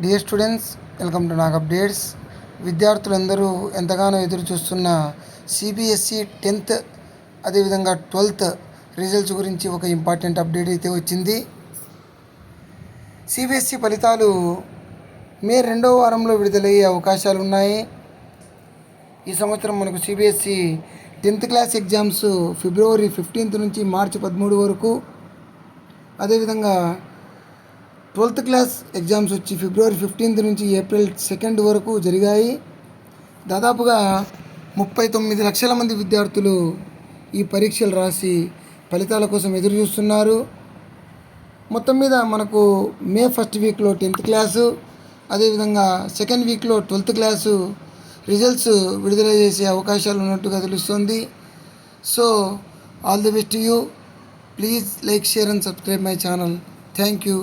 Dear students, welcome to Nag updates. విద్యార్థులందరూ ఎంతగానో ఎదురు చూస్తున్న సిబిఎస్ఈ 10th అదేవిధంగా 12th రిజల్ట్స్ గురించి ఒక ఇంపార్టెంట్ అప్డేట్ అయితే వచ్చింది. సిబిఎస్ఈ ఫలితాలు మే 2వ వారంలో విడుదలయ్యే అవకాశాలు ఉన్నాయి. ఈ సంవత్సరం మనకు సిబిఎస్ఈ 10th క్లాస్ ఎగ్జామ్స్ ఫిబ్రవరి 15th నుంచి మార్చి 13 వరకు, అదేవిధంగా 12th క్లాస్ ఎగ్జామ్స్ వచ్చి ఫిబ్రవరి 15th నుంచి ఏప్రిల్ 2nd వరకు జరిగాయి. దాదాపుగా 39 లక్షల మంది విద్యార్థులు ఈ పరీక్షలు రాసి ఫలితాల కోసం ఎదురు చూస్తున్నారు. మొత్తం మీద మనకు మే 1st వీక్లో 10th క్లాసు, అదేవిధంగా 2nd వీక్లో 12th క్లాసు రిజల్ట్స్ విడుదల చేసే అవకాశాలు ఉన్నట్టుగా తెలుస్తుంది. So all the best to you. Please like, share and subscribe my channel. Thank you.